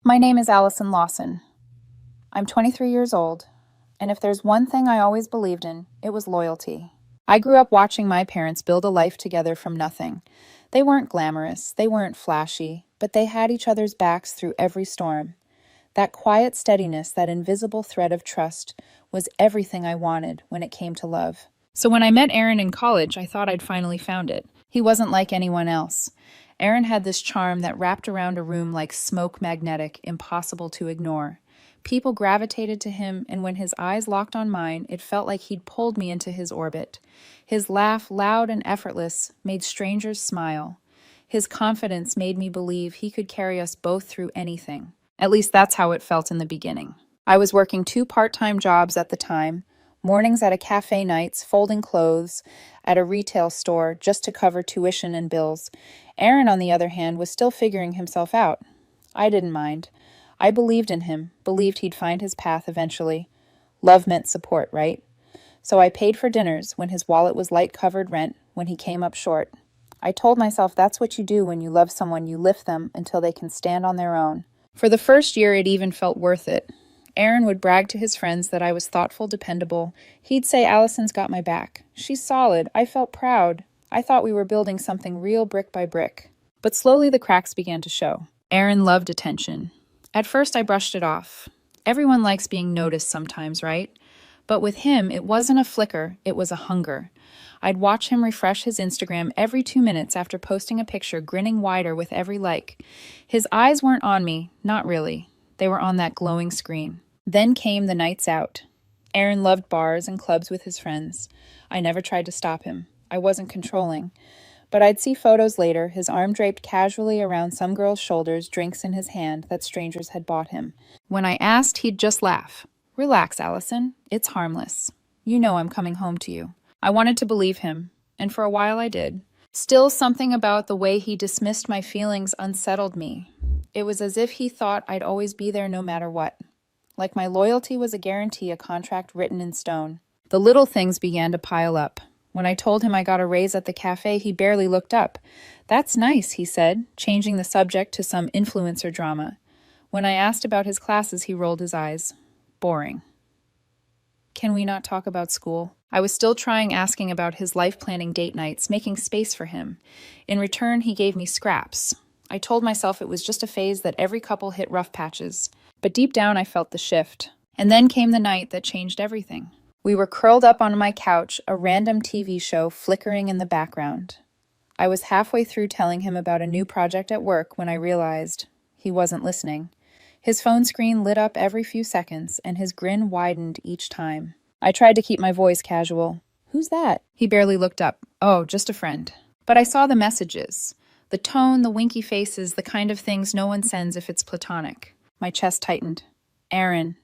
My name is Allison Lawson. I'm 23 years old, and if there's one thing I always believed in, it was loyalty. I grew up watching my parents build a life together from nothing. They weren't glamorous, they weren't flashy, but they had each other's backs through every storm. That quiet steadiness, that invisible thread of trust, was everything I wanted when it came to love. So when I met Aaron in college, I thought I'd finally found it. He wasn't like anyone else. Aaron had this charm that wrapped around a room like smoke magnetic, impossible to ignore. People gravitated to him, and when his eyes locked on mine, it felt like he'd pulled me into his orbit. His laugh, loud and effortless, made strangers smile. His confidence made me believe he could carry us both through anything. At least that's how it felt in the beginning. I was working 2 part-time jobs at the time, mornings at a cafe, nights folding clothes at a retail store just to cover tuition and bills. Aaron, on the other hand, was still figuring himself out. I didn't mind. I believed in him, believed he'd find his path eventually. Love meant support, right? So I paid for dinners when his wallet was light-covered rent when he came up short. I told myself that's what you do when you love someone, you lift them until they can stand on their own. For the first year, it even felt worth it. Aaron would brag to his friends that I was thoughtful, dependable. He'd say, "Allison's got my back. She's solid." I felt proud. I thought we were building something real brick by brick. But slowly the cracks began to show. Aaron loved attention. At first I brushed it off. Everyone likes being noticed sometimes, right? But with him, it wasn't a flicker, it was a hunger. I'd watch him refresh his Instagram every 2 minutes after posting a picture, grinning wider with every like. His eyes weren't on me, not really. They were on that glowing screen. Then came the nights out. Aaron loved bars and clubs with his friends. I never tried to stop him. I wasn't controlling. But I'd see photos later, his arm draped casually around some girl's shoulders, drinks in his hand that strangers had bought him. When I asked, he'd just laugh. "Relax, Allison. It's harmless. You know I'm coming home to you." I wanted to believe him, and for a while I did. Still, something about the way he dismissed my feelings unsettled me. It was as if he thought I'd always be there no matter what. Like my loyalty was a guarantee, a contract written in stone. The little things began to pile up. When I told him I got a raise at the cafe, he barely looked up. "That's nice," he said, changing the subject to some influencer drama. When I asked about his classes, he rolled his eyes. Boring. Can we not talk about school? I was still trying, asking about his life planning date nights, making space for him. In return, he gave me scraps. I told myself it was just a phase, that every couple hit rough patches. But deep down, I felt the shift. And then came the night that changed everything. We were curled up on my couch, a random TV show flickering in the background. I was halfway through telling him about a new project at work when I realized he wasn't listening. His phone screen lit up every few seconds, and his grin widened each time. I tried to keep my voice casual. "Who's that?" He barely looked up. "Oh, just a friend." But I saw the messages. The tone, the winky faces, the kind of things no one sends if it's platonic. My chest tightened. "Aaron,"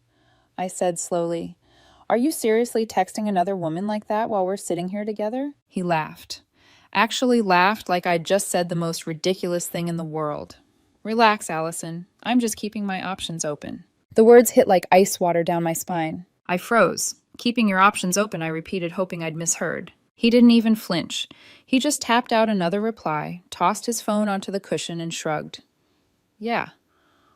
I said slowly, "are you seriously texting another woman like that while we're sitting here together?" He laughed. Actually laughed like I'd just said the most ridiculous thing in the world. "Relax, Allison. I'm just keeping my options open." The words hit like ice water down my spine. I froze. "Keeping your options open," I repeated, hoping I'd misheard. He didn't even flinch. He just tapped out another reply, tossed his phone onto the cushion, and shrugged. "Yeah.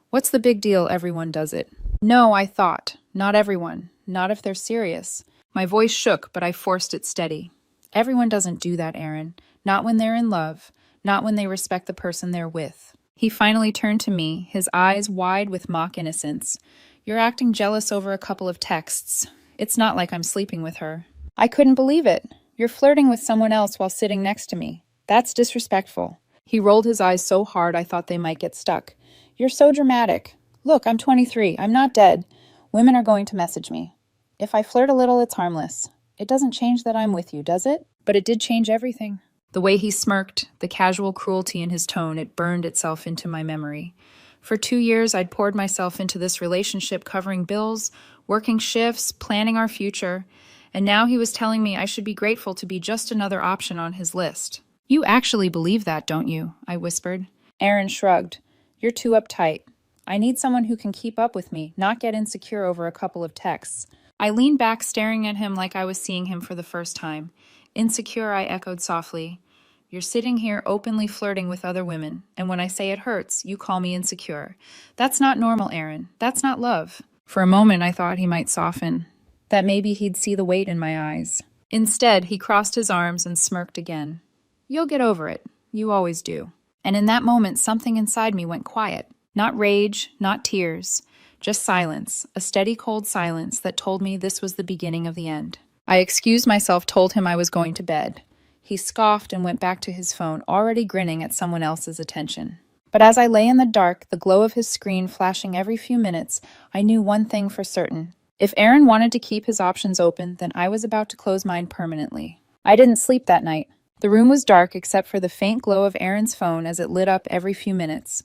What's the big deal? Everyone does it." No, I thought. Not everyone. Not if they're serious. My voice shook, but I forced it steady. Everyone doesn't do that, Aaron. Not when they're in love. Not when they respect the person they're with. He finally turned to me, his eyes wide with mock innocence. "You're acting jealous over a couple of texts. It's not like I'm sleeping with her." I couldn't believe it. "You're flirting with someone else while sitting next to me. That's disrespectful." He rolled his eyes so hard I thought they might get stuck. "You're so dramatic. Look, I'm 23. I'm not dead. Women are going to message me. If I flirt a little, it's harmless. It doesn't change that I'm with you, does it?" But it did change everything. The way he smirked, the casual cruelty in his tone, it burned itself into my memory. For 2 years, I'd poured myself into this relationship, covering bills, working shifts, planning our future, and now he was telling me I should be grateful to be just another option on his list. "You actually believe that, don't you?" I whispered. Aaron shrugged. "You're too uptight. I need someone who can keep up with me, not get insecure over a couple of texts." I leaned back, staring at him like I was seeing him for the first time. "Insecure," I echoed softly. You're sitting here openly flirting with other women, and when I say it hurts, you call me insecure. That's not normal, Aaron. That's not love." For a moment, I thought he might soften, that maybe he'd see the weight in my eyes. Instead, he crossed his arms and smirked again. "You'll get over it. You always do." And in that moment, something inside me went quiet. Not rage, not tears, just silence, a steady, cold silence that told me this was the beginning of the end. I excused myself, told him I was going to bed. He scoffed and went back to his phone, already grinning at someone else's attention. But as I lay in the dark, the glow of his screen flashing every few minutes, I knew one thing for certain. If Aaron wanted to keep his options open, then I was about to close mine permanently. I didn't sleep that night. The room was dark except for the faint glow of Aaron's phone as it lit up every few minutes.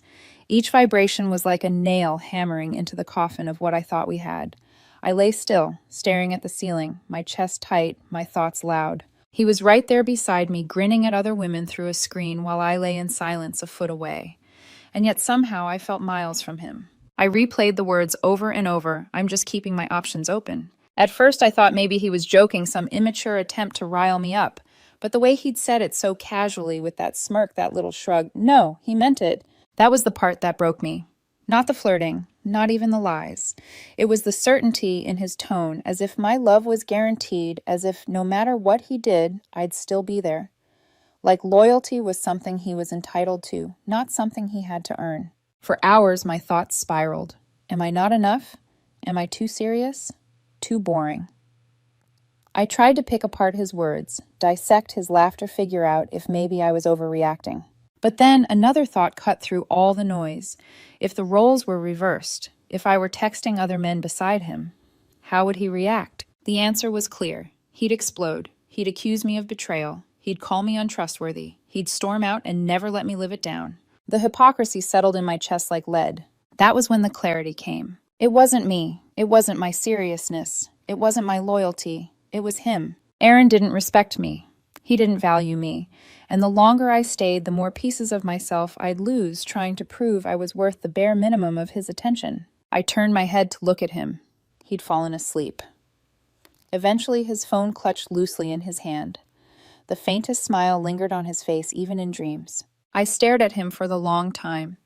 Each vibration was like a nail hammering into the coffin of what I thought we had. I lay still, staring at the ceiling, my chest tight, my thoughts loud. He was right there beside me, grinning at other women through a screen while I lay in silence a foot away. And yet somehow I felt miles from him. I replayed the words over and over, "I'm just keeping my options open." At first I thought maybe he was joking, some immature attempt to rile me up. But the way he'd said it so casually with that smirk, that little shrug, no, he meant it. That was the part that broke me. Not the flirting, not even the lies. It was the certainty in his tone, as if my love was guaranteed, as if no matter what he did, I'd still be there. Like loyalty was something he was entitled to, not something he had to earn. For hours, my thoughts spiraled. Am I not enough? Am I too serious? Too boring? I tried to pick apart his words, dissect his laughter, figure out if maybe I was overreacting. But then another thought cut through all the noise. If the roles were reversed, if I were texting other men beside him, how would he react? The answer was clear. He'd explode. He'd accuse me of betrayal. He'd call me untrustworthy. He'd storm out and never let me live it down. The hypocrisy settled in my chest like lead. That was when the clarity came. It wasn't me. It wasn't my seriousness. It wasn't my loyalty. It was him. Aaron didn't respect me. He didn't value me. And the longer I stayed, the more pieces of myself I'd lose trying to prove I was worth the bare minimum of his attention. I turned my head to look at him. He'd fallen asleep. Eventually, his phone clutched loosely in his hand. The faintest smile lingered on his face, even in dreams. I stared at him for the long time.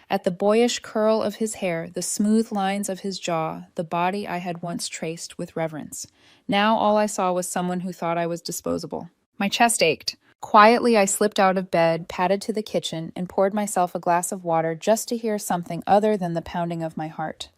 At the boyish curl of his hair, the smooth lines of his jaw, the body I had once traced with reverence. Now all I saw was someone who thought I was disposable. My chest ached. Quietly, I slipped out of bed, padded to the kitchen, and poured myself a glass of water just to hear something other than the pounding of my heart.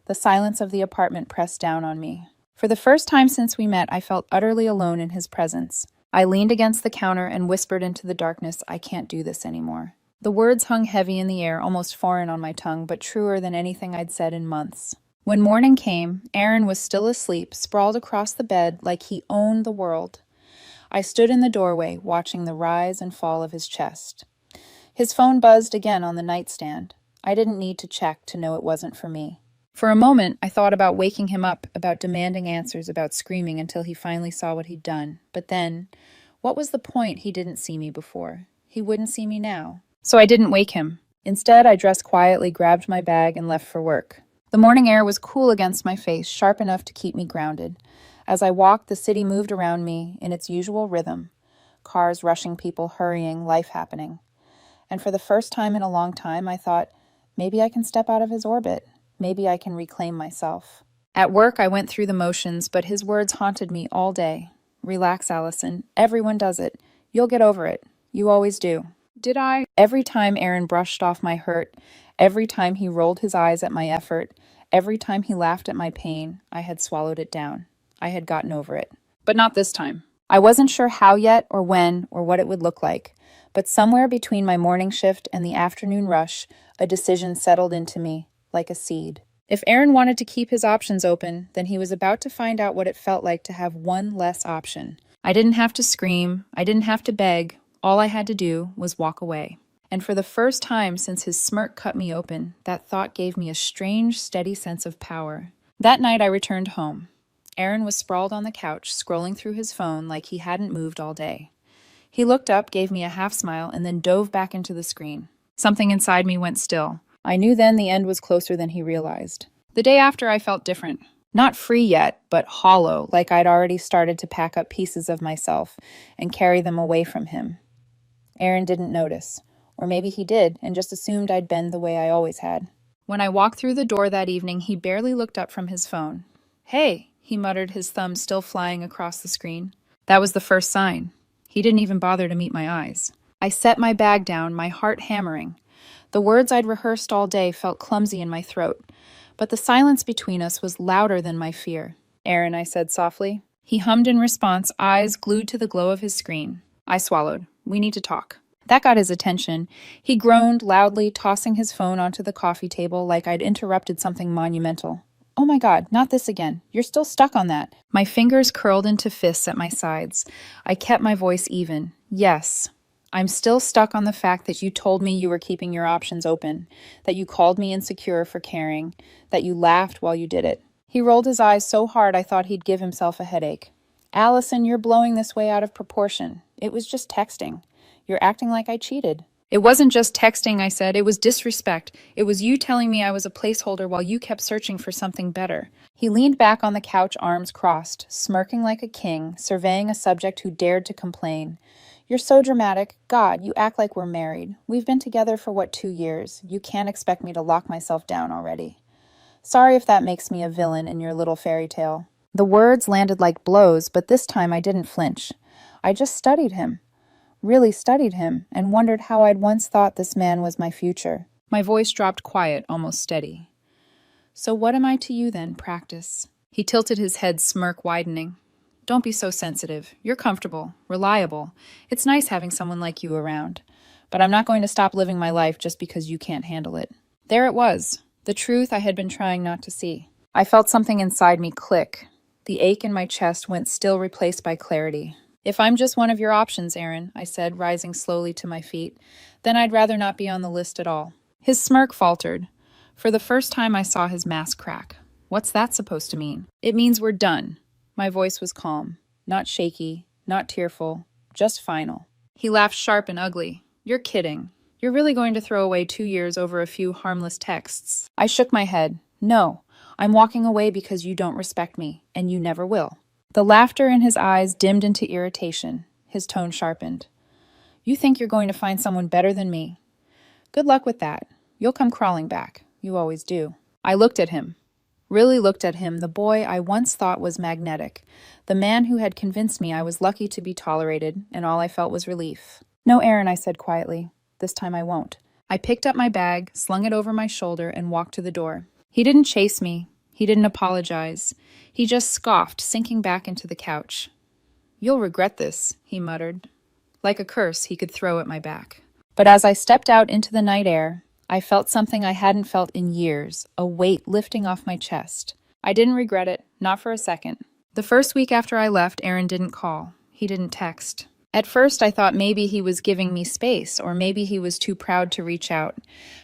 The silence of the apartment pressed down on me. For the first time since we met, I felt utterly alone in his presence. I leaned against the counter and whispered into the darkness, "I can't do this anymore." The words hung heavy in the air, almost foreign on my tongue, but truer than anything I'd said in months. When morning came, Aaron was still asleep, sprawled across the bed like he owned the world. I stood in the doorway, watching the rise and fall of his chest. His phone buzzed again on the nightstand. I didn't need to check to know it wasn't for me. For a moment, I thought about waking him up, about demanding answers, about screaming until he finally saw what he'd done. But then, what was the point? He didn't see me before. He wouldn't see me now. So I didn't wake him. Instead, I dressed quietly, grabbed my bag, and left for work. The morning air was cool against my face, sharp enough to keep me grounded. As I walked, the city moved around me in its usual rhythm. Cars rushing, people hurrying, life happening. And for the first time in a long time, I thought, maybe I can step out of his orbit. Maybe I can reclaim myself. At work, I went through the motions, but his words haunted me all day. "Relax, Allison. Everyone does it. You'll get over it. You always do." Did I? Every time Aaron brushed off my hurt, every time he rolled his eyes at my effort, every time he laughed at my pain, I had swallowed it down. I had gotten over it. But not this time. I wasn't sure how yet, or when, or what it would look like. But somewhere between my morning shift and the afternoon rush, a decision settled into me, like a seed. If Aaron wanted to keep his options open, then he was about to find out what it felt like to have one less option. I didn't have to scream. I didn't have to beg. All I had to do was walk away. And for the first time since his smirk cut me open, that thought gave me a strange, steady sense of power. That night I returned home. Aaron was sprawled on the couch, scrolling through his phone like he hadn't moved all day. He looked up, gave me a half smile, and then dove back into the screen. Something inside me went still. I knew then the end was closer than he realized. The day after, I felt different. Not free yet, but hollow, like I'd already started to pack up pieces of myself and carry them away from him. Aaron didn't notice. Or maybe he did and just assumed I'd bend the way I always had. When I walked through the door that evening, he barely looked up from his phone. "Hey," he muttered, his thumb still flying across the screen. That was the first sign. He didn't even bother to meet my eyes. I set my bag down, my heart hammering. The words I'd rehearsed all day felt clumsy in my throat, but the silence between us was louder than my fear. "Aaron," I said softly. He hummed in response, eyes glued to the glow of his screen. I swallowed. "We need to talk." That got his attention. He groaned loudly, tossing his phone onto the coffee table like I'd interrupted something monumental. "Oh my God, not this again. You're still stuck on that." My fingers curled into fists at my sides. I kept my voice even. "Yes, I'm still stuck on the fact that you told me you were keeping your options open, that you called me insecure for caring, that you laughed while you did it." He rolled his eyes so hard I thought he'd give himself a headache. "Allison, you're blowing this way out of proportion. It was just texting. You're acting like I cheated." "It wasn't just texting," I said. "It was disrespect. It was you telling me I was a placeholder while you kept searching for something better." He leaned back on the couch, arms crossed, smirking like a king, surveying a subject who dared to complain. "You're so dramatic. God, you act like we're married. We've been together for 2 years? You can't expect me to lock myself down already." "Sorry if that makes me a villain in your little fairy tale." The words landed like blows, but this time I didn't flinch. I just studied him. Really studied him, and wondered how I'd once thought this man was my future. My voice dropped quiet, almost steady. "So what am I to you then, Practice?" He tilted his head, smirk widening. "Don't be so sensitive. You're comfortable, reliable. It's nice having someone like you around. But I'm not going to stop living my life just because you can't handle it." There it was, the truth I had been trying not to see. I felt something inside me click. The ache in my chest went still, replaced by clarity. "If I'm just one of your options, Aaron," I said, rising slowly to my feet, "then I'd rather not be on the list at all." His smirk faltered. For the first time I saw his mask crack. "What's that supposed to mean?" "It means we're done." My voice was calm, not shaky, not tearful, just final. He laughed sharp and ugly. "You're kidding. You're really going to throw away 2 years over a few harmless texts?" I shook my head. "No, I'm walking away because you don't respect me, and you never will." The laughter in his eyes dimmed into irritation. His tone sharpened. "You think you're going to find someone better than me? Good luck with that. You'll come crawling back. You always do." I looked at him. Really looked at him, the boy I once thought was magnetic. The man who had convinced me I was lucky to be tolerated, and all I felt was relief. "No, Aaron," I said quietly. "This time I won't." I picked up my bag, slung it over my shoulder, and walked to the door. He didn't chase me. He didn't apologize. He just scoffed, sinking back into the couch. "You'll regret this," he muttered. Like a curse he could throw at my back. But as I stepped out into the night air, I felt something I hadn't felt in years, a weight lifting off my chest. I didn't regret it, not for a second. The first week after I left, Aaron didn't call. He didn't text. At first, I thought maybe he was giving me space, or maybe he was too proud to reach out.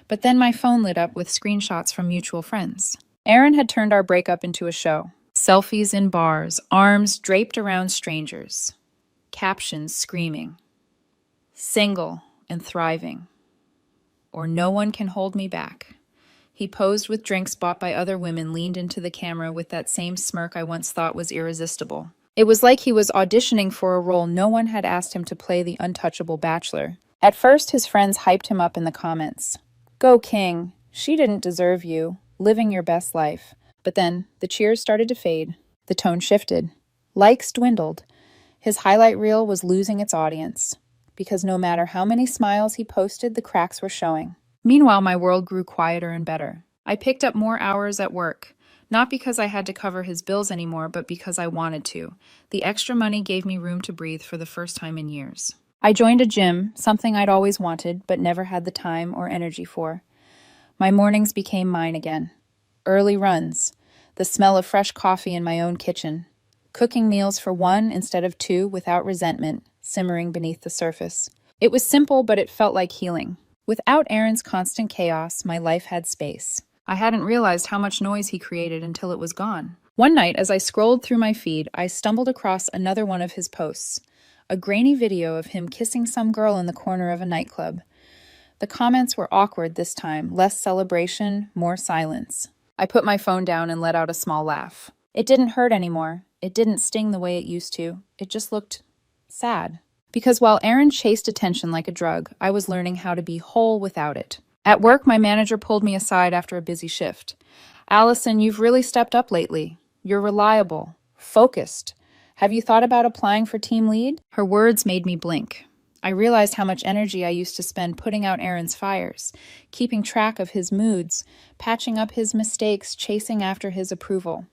But then my phone lit up with screenshots from mutual friends. Aaron had turned our breakup into a show. Selfies in bars, arms draped around strangers. Captions screaming. "Single and thriving." Or "No one can hold me back." He posed with drinks bought by other women, leaned into the camera with that same smirk I once thought was irresistible. It was like he was auditioning for a role no one had asked him to play, the untouchable bachelor. At first, his friends hyped him up in the comments. "Go King, she didn't deserve you, living your best life." But then, the cheers started to fade. The tone shifted. Likes dwindled. His highlight reel was losing its audience. Because no matter how many smiles he posted, the cracks were showing. Meanwhile, my world grew quieter and better. I picked up more hours at work. Not because I had to cover his bills anymore, but because I wanted to. The extra money gave me room to breathe for the first time in years. I joined a gym, something I'd always wanted, but never had the time or energy for. My mornings became mine again. Early runs, the smell of fresh coffee in my own kitchen, cooking meals for one instead of two without resentment, simmering beneath the surface. It was simple, but it felt like healing. Without Aaron's constant chaos, my life had space. I hadn't realized how much noise he created until it was gone. One night, as I scrolled through my feed, I stumbled across another one of his posts, a grainy video of him kissing some girl in the corner of a nightclub. The comments were awkward this time, less celebration, more silence. I put my phone down and let out a small laugh. It didn't hurt anymore. It didn't sting the way it used to. It just looked sad. Because while Aaron chased attention like a drug, I was learning how to be whole without it. At work, my manager pulled me aside after a busy shift. Allison, you've really stepped up lately. You're reliable, focused. Have you thought about applying for team lead? Her words made me blink. I realized how much energy I used to spend putting out Aaron's fires, keeping track of his moods, patching up his mistakes, chasing after his approval.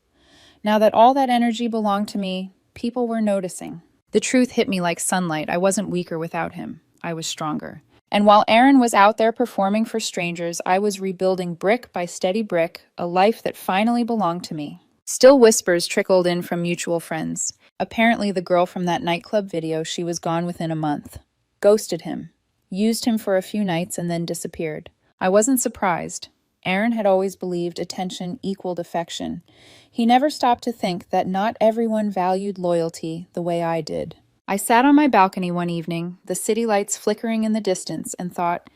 Now that all that energy belonged to me, people were noticing. The truth hit me like sunlight. I wasn't weaker without him. I was stronger. And while Aaron was out there performing for strangers, I was rebuilding brick by steady brick a life that finally belonged to me. Still whispers trickled in from mutual friends. Apparently the girl from that nightclub video, she was gone within a month. Ghosted him. Used him for a few nights and then disappeared. I wasn't surprised. Aaron had always believed attention equaled affection. He never stopped to think that not everyone valued loyalty the way I did. I sat on my balcony one evening, the city lights flickering in the distance, and thought,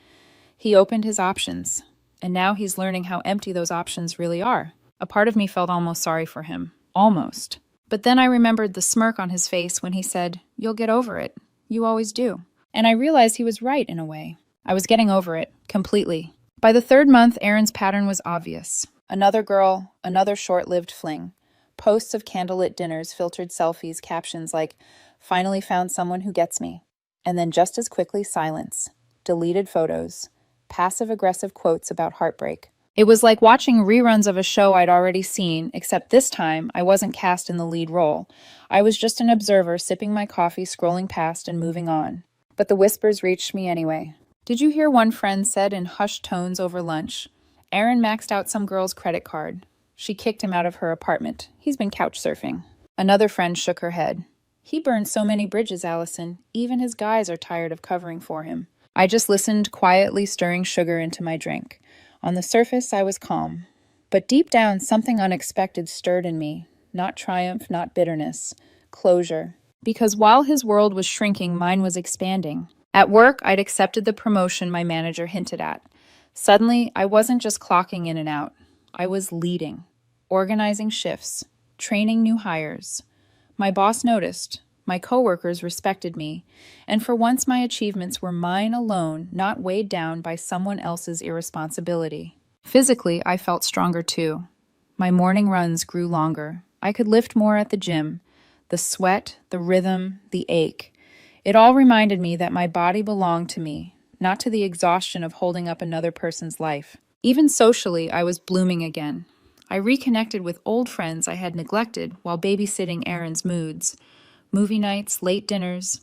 he opened his options. And now he's learning how empty those options really are. A part of me felt almost sorry for him. Almost. But then I remembered the smirk on his face when he said, "You'll get over it. You always do." And I realized he was right in a way. I was getting over it, completely. By the third month, Aaron's pattern was obvious. Another girl, another short-lived fling. Posts of candlelit dinners, filtered selfies, captions like, "Finally found someone who gets me." And then just as quickly, silence. Deleted photos. Passive-aggressive quotes about heartbreak. It was like watching reruns of a show I'd already seen, except this time I wasn't cast in the lead role. I was just an observer, sipping my coffee, scrolling past, and moving on. But the whispers reached me anyway. Did you hear one friend said in hushed tones over lunch? Aaron maxed out some girl's credit card. She kicked him out of her apartment. He's been couch surfing. Another friend shook her head. He burned so many bridges, Allison. Even his guys are tired of covering for him. I just listened, quietly stirring sugar into my drink. On the surface, I was calm. But deep down, something unexpected stirred in me. Not triumph, not bitterness. Closure. Because while his world was shrinking, mine was expanding. At work, I'd accepted the promotion my manager hinted at. Suddenly, I wasn't just clocking in and out. I was leading, organizing shifts, training new hires. My boss noticed. My coworkers respected me. And for once, my achievements were mine alone, not weighed down by someone else's irresponsibility. Physically, I felt stronger too. My morning runs grew longer. I could lift more at the gym. The sweat, the rhythm, the ache. It all reminded me that my body belonged to me, not to the exhaustion of holding up another person's life. Even socially, I was blooming again. I reconnected with old friends I had neglected while babysitting Aaron's moods. Movie nights, late dinners,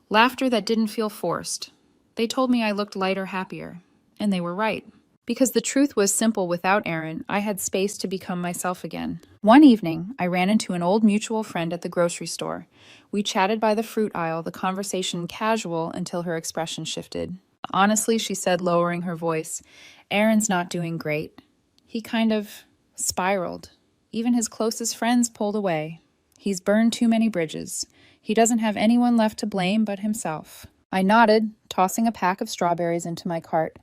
laughter that didn't feel forced. They told me I looked lighter, happier. And they were right. Because the truth was simple, without Aaron, I had space to become myself again. One evening, I ran into an old mutual friend at the grocery store. We chatted by the fruit aisle, the conversation casual until her expression shifted. Honestly, she said, lowering her voice, Aaron's not doing great. He kind of spiraled. Even his closest friends pulled away. He's burned too many bridges. He doesn't have anyone left to blame but himself. I nodded, tossing a pack of strawberries into my cart.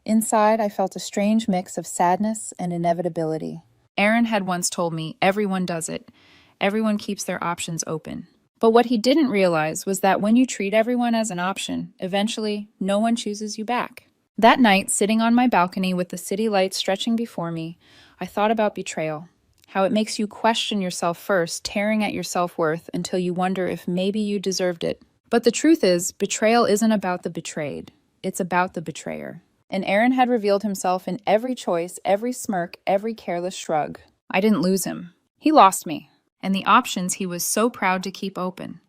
Inside, I felt a strange mix of sadness and inevitability. Aaron had once told me, everyone does it. Everyone keeps their options open. But what he didn't realize was that when you treat everyone as an option, eventually, no one chooses you back. That night, sitting on my balcony with the city lights stretching before me, I thought about betrayal. How it makes you question yourself first, tearing at your self-worth until you wonder if maybe you deserved it. But the truth is, betrayal isn't about the betrayed. It's about the betrayer. And Aaron had revealed himself in every choice, every smirk, every careless shrug. I didn't lose him. He lost me. And the options he was so proud to keep open.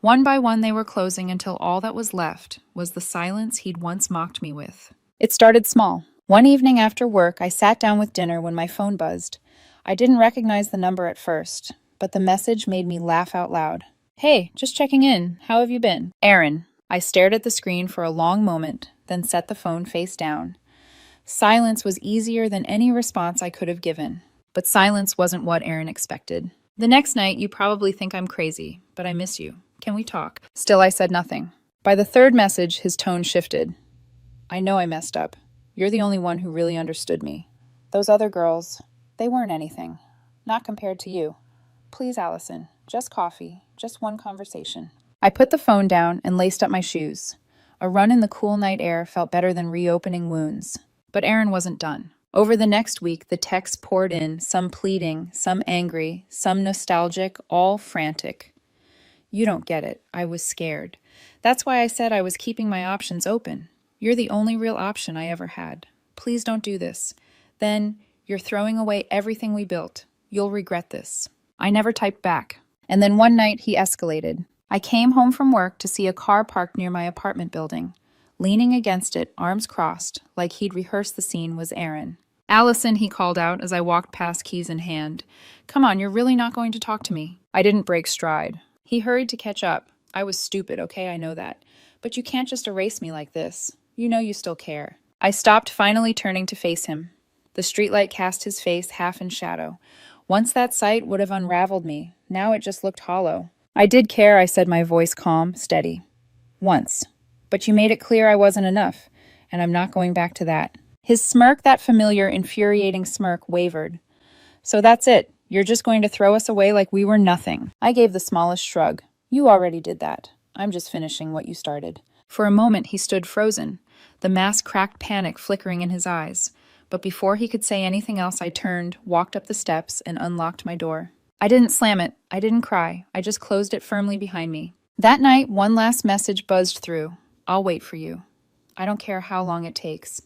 One by one they were closing until all that was left was the silence he'd once mocked me with. It started small. One evening after work, I sat down with dinner when my phone buzzed. I didn't recognize the number at first, but the message made me laugh out loud. Hey, just checking in. How have you been? Aaron. I stared at the screen for a long moment, then set the phone face down. Silence was easier than any response I could have given. But silence wasn't what Aaron expected. The next night, you probably think I'm crazy, but I miss you. Can we talk? Still, I said nothing. By the third message, his tone shifted. I know I messed up. You're the only one who really understood me. Those other girls, they weren't anything. Not compared to you. Please, Allison, just coffee, just one conversation. I put the phone down and laced up my shoes. A run in the cool night air felt better than reopening wounds. But Aaron wasn't done. Over the next week, the texts poured in, some pleading, some angry, some nostalgic, all frantic. You don't get it. I was scared. That's why I said I was keeping my options open. You're the only real option I ever had. Please don't do this. Then, you're throwing away everything we built. You'll regret this. I never typed back. And then one night, he escalated. I came home from work to see a car parked near my apartment building. Leaning against it, arms crossed, like he'd rehearsed the scene, was Aaron. Allison, he called out as I walked past, keys in hand. Come on, you're really not going to talk to me. I didn't break stride. He hurried to catch up. I was stupid, okay, I know that. But you can't just erase me like this. You know you still care. I stopped, finally turning to face him. The streetlight cast his face half in shadow. Once that sight would have unraveled me. Now it just looked hollow. I did care, I said, my voice calm, steady. Once. But you made it clear I wasn't enough, and I'm not going back to that. His smirk, that familiar, infuriating smirk, wavered. So that's it. You're just going to throw us away like we were nothing. I gave the smallest shrug. You already did that. I'm just finishing what you started. For a moment he stood frozen, the mask-cracked panic flickering in his eyes. But before he could say anything else, I turned, walked up the steps, and unlocked my door. I didn't slam it. I didn't cry. I just closed it firmly behind me. That night, one last message buzzed through. I'll wait for you. I don't care how long it takes.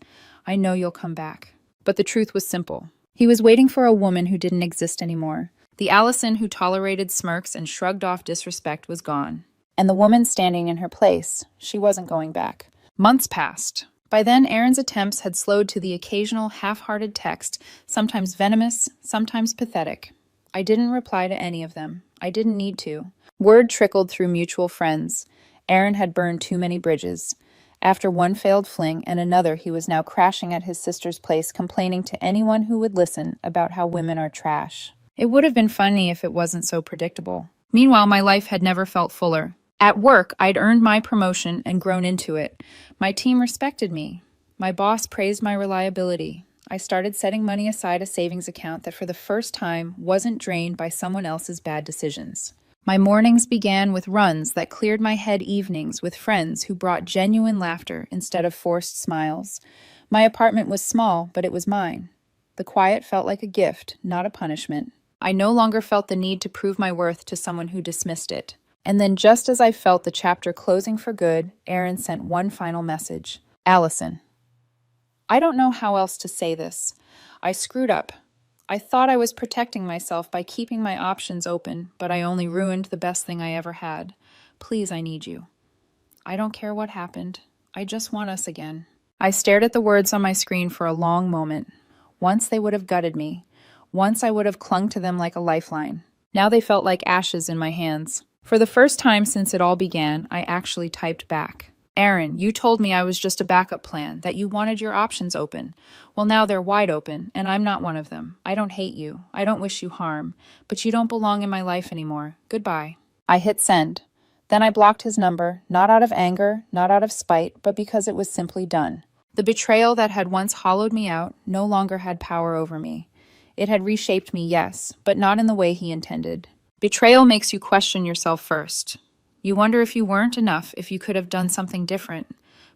I know you'll come back. But the truth was simple. He was waiting for a woman who didn't exist anymore. The Allison who tolerated smirks and shrugged off disrespect was gone. And the woman standing in her place, she wasn't going back. Months passed. By then, Aaron's attempts had slowed to the occasional half-hearted text, sometimes venomous, sometimes pathetic. I didn't reply to any of them. I didn't need to. Word trickled through mutual friends. Aaron had burned too many bridges. After one failed fling and another, he was now crashing at his sister's place, complaining to anyone who would listen about how women are trash. It would have been funny if it wasn't so predictable. Meanwhile, my life had never felt fuller. At work, I'd earned my promotion and grown into it. My team respected me. My boss praised my reliability. I started setting money aside, a savings account that for the first time wasn't drained by someone else's bad decisions. My mornings began with runs that cleared my head, evenings with friends who brought genuine laughter instead of forced smiles. My apartment was small, but it was mine. The quiet felt like a gift, not a punishment. I no longer felt the need to prove my worth to someone who dismissed it. And then just as I felt the chapter closing for good, Aaron sent one final message. Allison. I don't know how else to say this. I screwed up. I thought I was protecting myself by keeping my options open, but I only ruined the best thing I ever had. Please, I need you. I don't care what happened. I just want us again. I stared at the words on my screen for a long moment. Once they would have gutted me. Once I would have clung to them like a lifeline. Now they felt like ashes in my hands. For the first time since it all began, I actually typed back. Aaron, you told me I was just a backup plan, that you wanted your options open. Well, now they're wide open, and I'm not one of them. I don't hate you. I don't wish you harm. But you don't belong in my life anymore. Goodbye. I hit send. Then I blocked his number, not out of anger, not out of spite, but because it was simply done. The betrayal that had once hollowed me out no longer had power over me. It had reshaped me, yes, but not in the way he intended. Betrayal makes you question yourself first. You wonder if you weren't enough, if you could have done something different.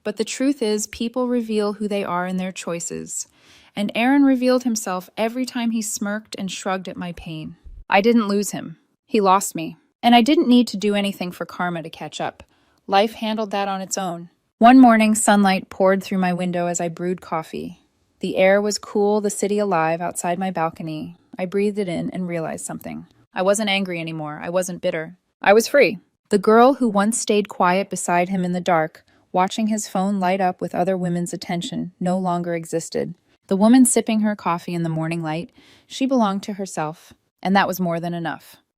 But the truth is, people reveal who they are in their choices. And Aaron revealed himself every time he smirked and shrugged at my pain. I didn't lose him. He lost me. And I didn't need to do anything for karma to catch up. Life handled that on its own. One morning, sunlight poured through my window as I brewed coffee. The air was cool, the city alive outside my balcony. I breathed it in and realized something. I wasn't angry anymore. I wasn't bitter. I was free. The girl who once stayed quiet beside him in the dark, watching his phone light up with other women's attention, no longer existed. The woman sipping her coffee in the morning light, she belonged to herself, and that was more than enough.